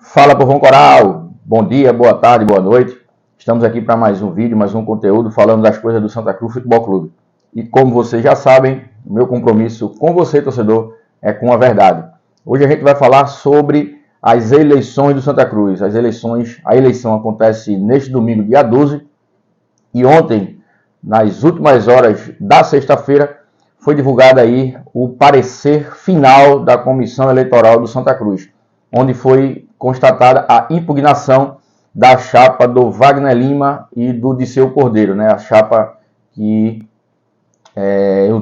Fala, povão coral! Bom dia, boa tarde, boa noite. Estamos aqui para mais um vídeo, mais um conteúdo falando das coisas do Santa Cruz Futebol Clube. E como vocês já sabem, meu compromisso com você, torcedor, é com a verdade. Hoje a gente vai falar sobre as eleições do Santa Cruz. A eleição acontece neste domingo, dia 12, e ontem, nas últimas horas da sexta-feira, foi divulgado aí o parecer final da Comissão Eleitoral do Santa Cruz, onde foi constatada a impugnação da chapa do Wagner Lima e do Diceu Cordeiro, né? A chapa que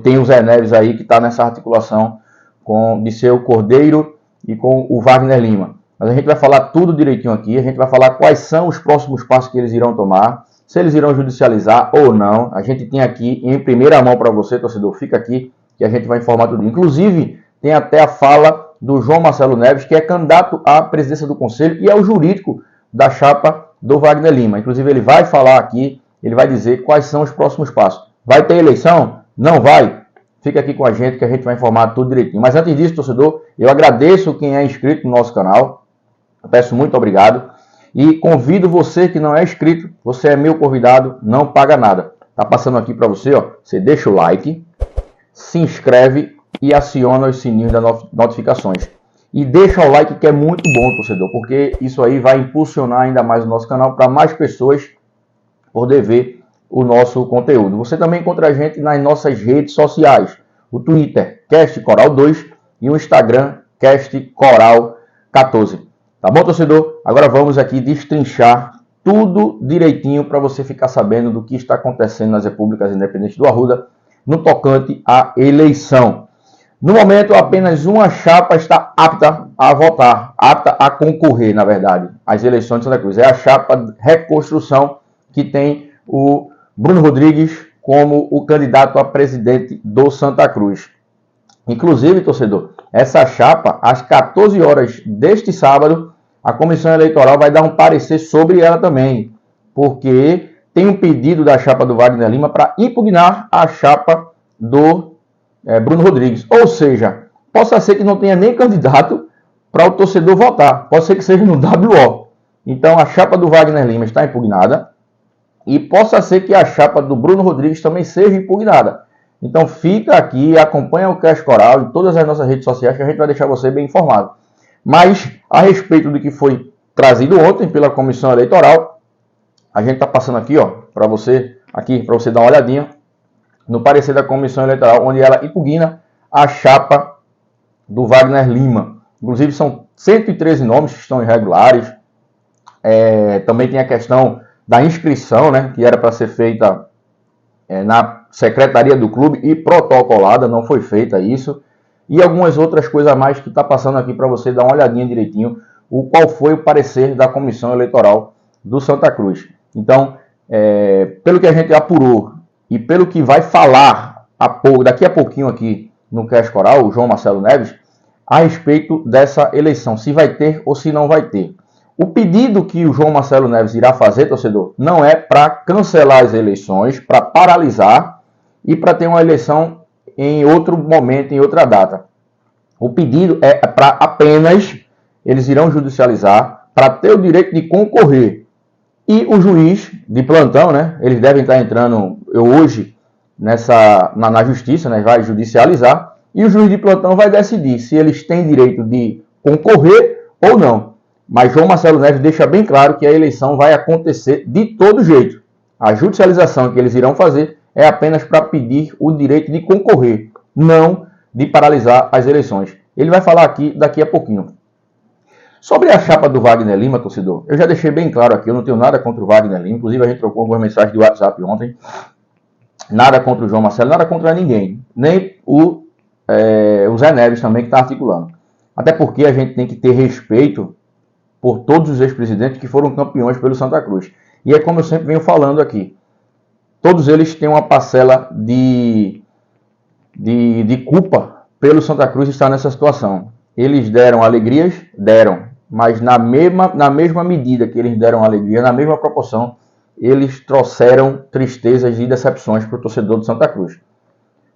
tem o Zé Neves aí, que está nessa articulação com Diceu Cordeiro e com o Wagner Lima. Mas a gente vai falar tudo direitinho aqui, a gente vai falar quais são os próximos passos que eles irão tomar, se eles irão judicializar ou não. A gente tem aqui em primeira mão para você, torcedor, fica aqui que a gente vai informar tudo. Inclusive, tem até a fala do João Marcelo Neves, que é candidato à presidência do Conselho e é o jurídico da chapa do Wagner Lima. Inclusive, ele vai falar aqui, ele vai dizer quais são os próximos passos. Vai ter eleição? Não vai? Fica aqui com a gente que a gente vai informar tudo direitinho. Mas antes disso, torcedor, eu agradeço quem é inscrito no nosso canal. Eu peço muito obrigado. E convido você que não é inscrito, você é meu convidado, não paga nada. Tá passando aqui para você, ó. Você deixa o like, se inscreve e aciona os sininhos das notificações. E deixa o like, que é muito bom, torcedor, porque isso aí vai impulsionar ainda mais o nosso canal para mais pessoas poder ver o nosso conteúdo. Você também encontra a gente nas nossas redes sociais. O Twitter, Cast Coral 2, e o Instagram, Cast Coral 14. Tá bom, torcedor? Agora vamos aqui destrinchar tudo direitinho para você ficar sabendo do que está acontecendo nas repúblicas independentes do Arruda no tocante à eleição. No momento, apenas uma chapa está apta a votar, apta a concorrer, na verdade, às eleições de Santa Cruz. É a chapa Reconstrução, que tem o Bruno Rodrigues como o candidato a presidente do Santa Cruz. Inclusive, torcedor, essa chapa, às 14 horas deste sábado, a Comissão Eleitoral vai dar um parecer sobre ela também, porque tem um pedido da chapa do Wagner Lima para impugnar a chapa do Bruno Rodrigues. Ou seja, possa ser que não tenha nem candidato para o torcedor votar. Pode ser que seja no WO. Então, a chapa do Wagner Lima está impugnada. E possa ser que a chapa do Bruno Rodrigues também seja impugnada. Então, fica aqui, acompanha o Cast Coral em todas as nossas redes sociais, que a gente vai deixar você bem informado. Mas, a respeito do que foi trazido ontem pela Comissão Eleitoral, a gente está passando aqui, ó, para você dar uma olhadinha no parecer da Comissão Eleitoral, onde ela impugna a chapa do Wagner Lima. Inclusive, são 113 nomes que estão irregulares. Também tem a questão da inscrição, né, que era para ser feita na secretaria do clube e protocolada, não foi feita isso. E algumas outras coisas a mais que está passando aqui para você dar uma olhadinha direitinho, qual foi o parecer da Comissão Eleitoral do Santa Cruz. Então, pelo que a gente apurou, e pelo que vai falar daqui a pouquinho aqui no Cast Coral, o João Marcelo Neves, a respeito dessa eleição, se vai ter ou se não vai ter. O pedido que o João Marcelo Neves irá fazer, torcedor, não é para cancelar as eleições, para paralisar e para ter uma eleição em outro momento, em outra data. O pedido é para apenas, eles irão judicializar, para ter o direito de concorrer. E o juiz de plantão, né, eles devem estar entrando hoje na justiça, né, vai judicializar, e o juiz de plantão vai decidir se eles têm direito de concorrer ou não. Mas João Marcelo Neves deixa bem claro que a eleição vai acontecer de todo jeito. A judicialização que eles irão fazer é apenas para pedir o direito de concorrer, não de paralisar as eleições. Ele vai falar aqui daqui a pouquinho. Sobre a chapa do Wagner Lima, torcedor, eu já deixei bem claro aqui, eu não tenho nada contra o Wagner Lima, inclusive a gente trocou algumas mensagens de WhatsApp ontem, nada contra o João Marcelo, nada contra ninguém, nem o Zé Neves também que está articulando. Até porque a gente tem que ter respeito por todos os ex-presidentes que foram campeões pelo Santa Cruz. E é como eu sempre venho falando aqui, todos eles têm uma parcela de culpa pelo Santa Cruz estar nessa situação. Eles deram alegrias? Deram. Mas na mesma medida que eles deram alegria, na mesma proporção, eles trouxeram tristezas e decepções para o torcedor do Santa Cruz.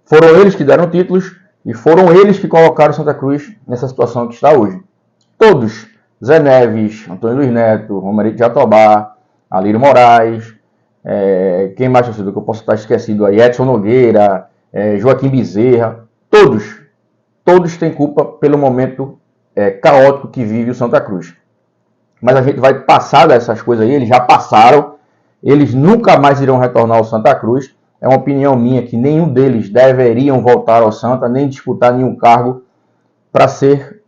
Foram eles que deram títulos e foram eles que colocaram o Santa Cruz nessa situação que está hoje. Todos, Zé Neves, Antônio Luiz Neto, Romerito Jatobá, Alírio Moraes, quem mais torcedor que eu posso estar esquecido aí, Edson Nogueira, Joaquim Bezerra, todos têm culpa pelo momento caótico que vive o Santa Cruz. Mas a gente vai passar dessas coisas aí, eles já passaram, eles nunca mais irão retornar ao Santa Cruz. É uma opinião minha que nenhum deles deveriam voltar ao Santa, nem disputar nenhum cargo para ser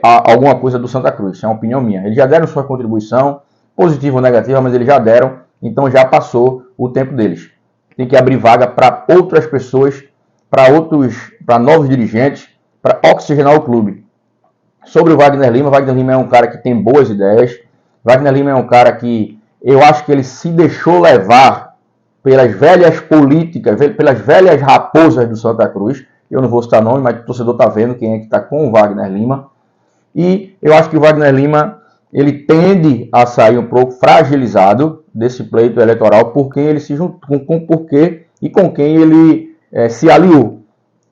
alguma coisa do Santa Cruz. É uma opinião minha. Eles já deram sua contribuição, positiva ou negativa, mas eles já deram, então já passou o tempo deles. Tem que abrir vaga para outras pessoas, para novos dirigentes, para oxigenar o clube. Sobre o Wagner Lima é um cara que tem boas ideias. Wagner Lima é um cara que eu acho que ele se deixou levar pelas velhas políticas, pelas velhas raposas do Santa Cruz. Eu não vou citar nome, mas o torcedor está vendo quem é que está com o Wagner Lima. E eu acho que o Wagner Lima ele tende a sair um pouco fragilizado desse pleito eleitoral por quem ele se juntou, com quem ele se aliou.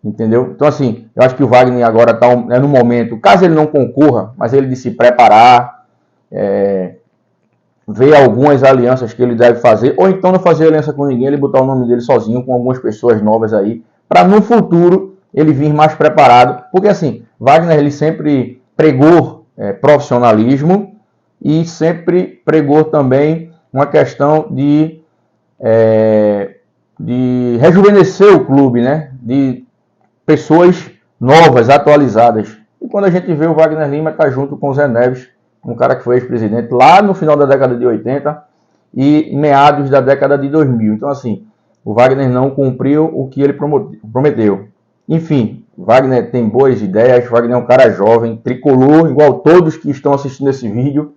Entendeu? Então, assim, eu acho que o Wagner agora está no momento, caso ele não concorra, mas ele de se preparar, ver algumas alianças que ele deve fazer, ou então não fazer aliança com ninguém, ele botar o nome dele sozinho com algumas pessoas novas aí, para no futuro ele vir mais preparado. Porque, assim, Wagner ele sempre pregou profissionalismo e sempre pregou também uma questão de rejuvenescer o clube, né? De pessoas novas, atualizadas. E quando a gente vê o Wagner Lima tá junto com o Zé Neves, um cara que foi ex-presidente lá no final da década de 80 e meados da década de 2000. Então, assim, o Wagner não cumpriu o que ele prometeu. Enfim, Wagner tem boas ideias, Wagner é um cara jovem, tricolor, igual a todos que estão assistindo esse vídeo,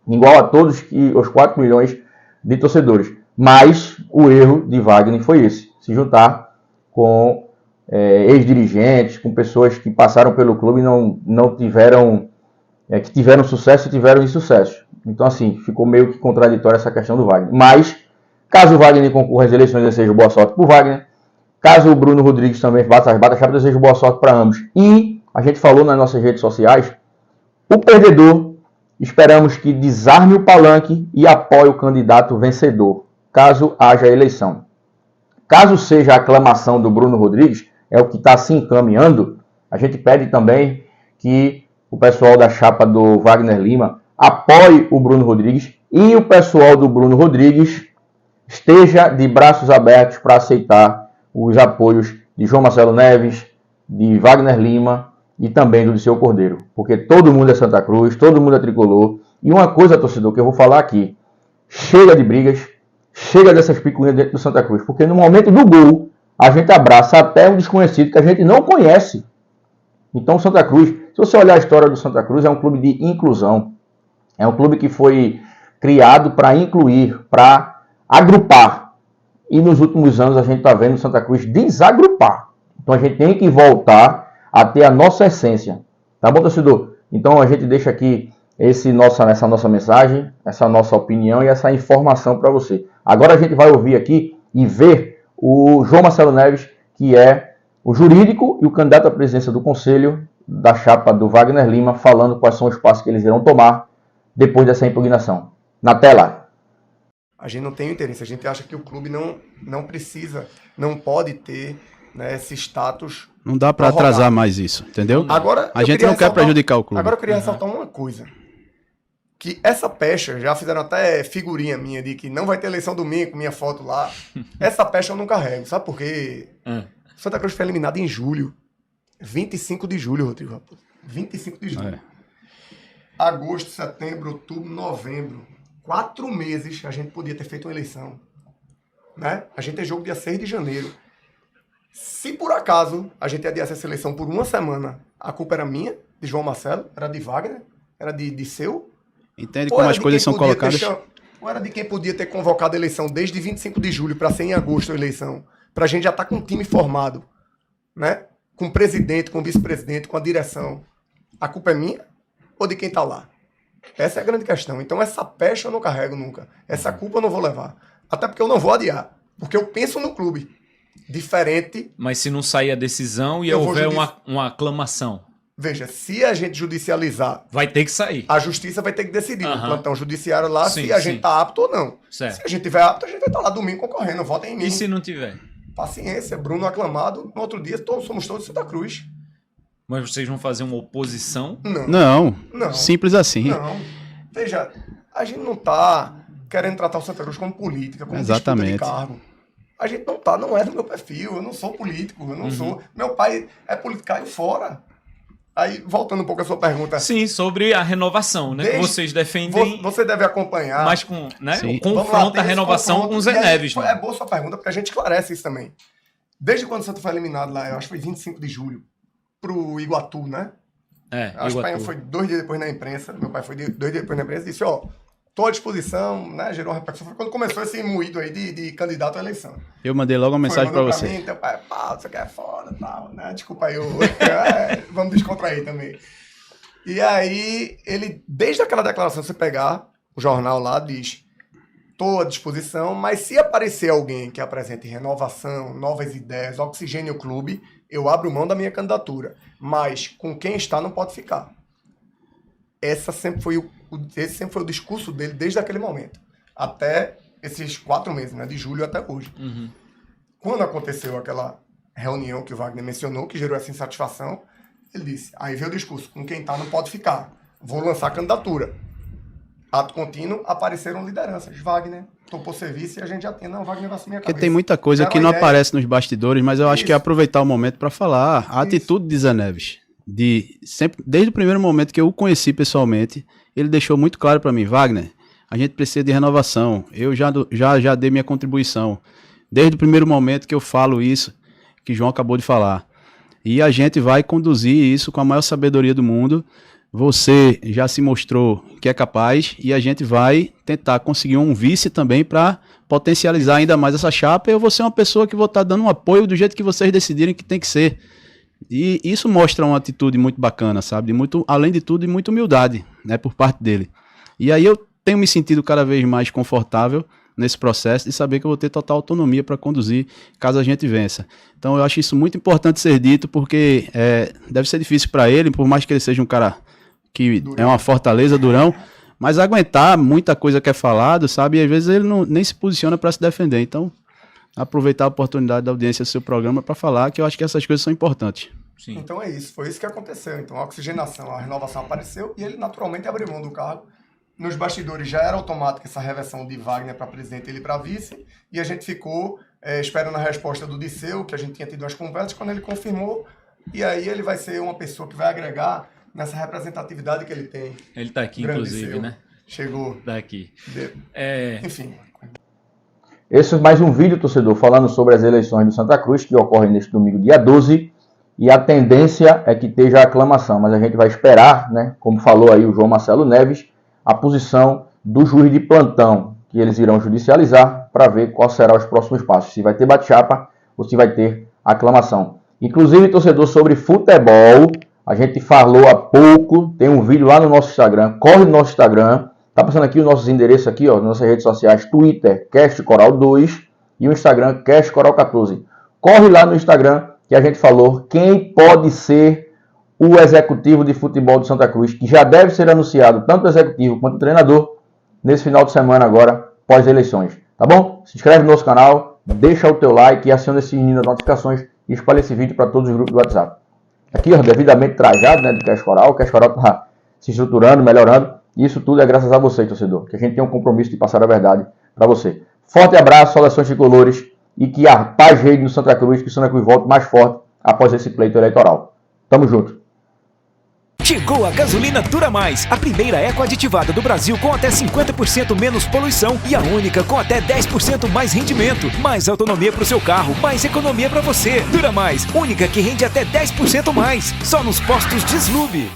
igual a todos os 4 milhões de torcedores. Mas o erro de Wagner foi esse, se juntar com ex-dirigentes, com pessoas que passaram pelo clube e não tiveram, que tiveram sucesso e tiveram insucesso. Então, assim, ficou meio que contraditória essa questão do Wagner. Mas, caso o Wagner concorra às eleições, eu desejo boa sorte para o Wagner. Caso o Bruno Rodrigues também bata a chapa, eu desejo boa sorte para ambos. E a gente falou nas nossas redes sociais, o perdedor, esperamos que desarme o palanque e apoie o candidato vencedor, caso haja eleição. Caso seja a aclamação do Bruno Rodrigues, é o que está se encaminhando, a gente pede também que o pessoal da chapa do Wagner Lima apoie o Bruno Rodrigues e o pessoal do Bruno Rodrigues esteja de braços abertos para aceitar os apoios de João Marcelo Neves, de Wagner Lima e também do Liceu Cordeiro. Porque todo mundo é Santa Cruz, todo mundo é tricolor. E uma coisa, torcedor, que eu vou falar aqui, chega de brigas, chega dessas picuinhas dentro do Santa Cruz. Porque no momento do gol, a gente abraça até um desconhecido que a gente não conhece. Então o Santa Cruz, se você olhar a história do Santa Cruz, é um clube de inclusão. É um clube que foi criado para incluir, para agrupar. E nos últimos anos a gente está vendo o Santa Cruz desagrupar. Então a gente tem que voltar a ter a nossa essência. Tá bom, torcedor? Então a gente deixa aqui essa nossa mensagem, essa nossa opinião e essa informação para você. Agora a gente vai ouvir aqui e ver o João Marcelo Neves, que é o jurídico e o candidato à presidência do Conselho da chapa do Wagner Lima, falando quais são os passos que eles irão tomar depois dessa impugnação. Na tela. A gente não tem interesse, a gente acha que o clube não precisa, não pode ter, né, esse status. Não dá para atrasar mais isso, entendeu? Agora, a gente não quer prejudicar o clube. Agora eu queria ressaltar uma coisa. Que essa pecha, já fizeram até figurinha minha de que não vai ter eleição domingo, com minha foto lá. Essa pecha eu não carrego, sabe por quê? Santa Cruz foi eliminado em julho. 25 de julho, Rodrigo. 25 de julho. Agosto, setembro, outubro, novembro. 4 meses a gente podia ter feito uma eleição. Né? A gente tem jogo dia 6 de janeiro. Se por acaso a gente adiasse essa eleição por uma semana, a culpa era minha, de João Marcelo, era de Wagner, era de Seu. Entende como as coisas são colocadas? Ou era de quem podia ter convocado a eleição desde 25 de julho para ser em agosto a eleição, para a gente já estar com um time formado, né? Com o presidente, com o vice-presidente, com a direção. A culpa é minha ou de quem está lá? Essa é a grande questão. Então essa pecha eu não carrego nunca. Essa culpa eu não vou levar. Até porque eu não vou adiar. Porque eu penso no clube. Diferente... Mas se não sair a decisão e houver uma aclamação... Veja, se a gente judicializar... Vai ter que sair. A justiça vai ter que decidir no plantão judiciário lá se a gente tá apto ou não. Certo. Se a gente tiver apto, a gente vai estar lá domingo concorrendo. Votem em mim. E se não tiver? Paciência. Bruno aclamado. No outro dia, somos todos Santa Cruz. Mas vocês vão fazer uma oposição? Não. Simples assim. Não. Veja, a gente não tá querendo tratar o Santa Cruz como política, como disputa de cargo. A gente não tá, não é do meu perfil. Eu não sou político, eu não sou... Meu pai é politicário fora. Aí, voltando um pouco à sua pergunta... Sim, sobre a renovação, né? Que vocês defendem... Você deve acompanhar... Mas com, né? O confronto da renovação com o Zé Neves. É boa sua pergunta, porque a gente esclarece isso também. Desde quando o Santa foi eliminado lá, eu acho que foi 25 de julho, pro Iguatu, né? Acho que o pai foi 2 dias depois na imprensa. Meu pai foi 2 dias depois na imprensa e disse, tô à disposição, né? Gerou uma repercussão. Foi quando começou esse moído aí de candidato à eleição. Eu mandei logo uma mensagem pra você. Mim, teu pai, você quer foda e tal, né? Desculpa aí, vamos descontrair também. E aí, ele, desde aquela declaração, você pegar o jornal lá, diz, tô à disposição, mas se aparecer alguém que apresente renovação, novas ideias, oxigênio clube, eu abro mão da minha candidatura. Mas com quem está não pode ficar. Esse sempre foi o discurso dele desde aquele momento. Até esses 4 meses, né? De julho até hoje. Quando aconteceu aquela reunião que o Wagner mencionou, que gerou essa insatisfação, ele disse, aí veio o discurso, com quem está não pode ficar. Vou lançar candidatura. Ato contínuo, apareceram lideranças. Wagner topou serviço e a gente já tem. Não, Wagner vai assumir a cabeça. Porque tem muita coisa que não aparece nos bastidores, mas eu acho que é aproveitar o momento para falar. A atitude de Zé Neves, desde o primeiro momento que eu o conheci pessoalmente, ele deixou muito claro para mim, Wagner, a gente precisa de renovação. Eu já dei minha contribuição. Desde o primeiro momento que eu falo isso, que João acabou de falar. E a gente vai conduzir isso com a maior sabedoria do mundo. Você já se mostrou que é capaz e a gente vai tentar conseguir um vice também para potencializar ainda mais essa chapa. Eu vou ser uma pessoa que vou estar dando um apoio do jeito que vocês decidirem que tem que ser. E isso mostra uma atitude muito bacana, sabe? Muito, além de tudo, de muita humildade, né, por parte dele. E aí eu tenho me sentido cada vez mais confortável nesse processo de saber que eu vou ter total autonomia para conduzir caso a gente vença. Então eu acho isso muito importante ser dito, porque deve ser difícil para ele, por mais que ele seja um cara que é uma fortaleza, durão, mas aguentar muita coisa que é falado, sabe? E às vezes ele nem se posiciona para se defender. Então, aproveitar a oportunidade da audiência do seu programa para falar que eu acho que essas coisas são importantes. Sim. Então é isso, foi isso que aconteceu. Então a oxigenação, a renovação apareceu e ele naturalmente abriu mão do cargo. Nos bastidores já era automática essa reversão de Wagner para presidente e ele para vice, e a gente ficou esperando a resposta do Disseu, que a gente tinha tido umas conversas, quando ele confirmou, e aí ele vai ser uma pessoa que vai agregar nessa representatividade que ele tem. Ele está aqui, inclusive, Disseu, né? Chegou. Está aqui. Enfim. Esse é mais um vídeo, torcedor, falando sobre as eleições do Santa Cruz, que ocorrem neste domingo, dia 12, e a tendência é que esteja a aclamação, mas a gente vai esperar, né, como falou aí o João Marcelo Neves, a posição do juiz de plantão, que eles irão judicializar para ver qual será os próximos passos, se vai ter bate-chapa ou se vai ter aclamação. Inclusive, torcedor, sobre futebol, a gente falou há pouco, tem um vídeo lá no nosso Instagram, corre no nosso Instagram, tá passando aqui os nossos endereços aqui, ó, nas nossas redes sociais, Twitter, Cast Coral 2 e o Instagram, Cast Coral 14. Corre lá no Instagram que a gente falou quem pode ser o executivo de futebol do Santa Cruz, que já deve ser anunciado, tanto o executivo quanto o treinador, nesse final de semana agora, pós-eleições. Tá bom? Se inscreve no nosso canal, deixa o teu like e aciona esse sininho das notificações e espalha esse vídeo para todos os grupos do WhatsApp. Aqui, ó, devidamente trajado, né, do Cast Coral. O Cast Coral tá se estruturando, melhorando. E isso tudo é graças a você, torcedor, que a gente tem um compromisso de passar a verdade para você. Forte abraço, saudações tricolores, e que a paz reine no Santa Cruz, que o Santa Cruz volte mais forte após esse pleito eleitoral. Tamo junto. Chegou a gasolina Dura Mais, a primeira eco-aditivada do Brasil com até 50% menos poluição e a única com até 10% mais rendimento. Mais autonomia para o seu carro, mais economia para você. Dura Mais, única que rende até 10% mais. Só nos postos Deslube.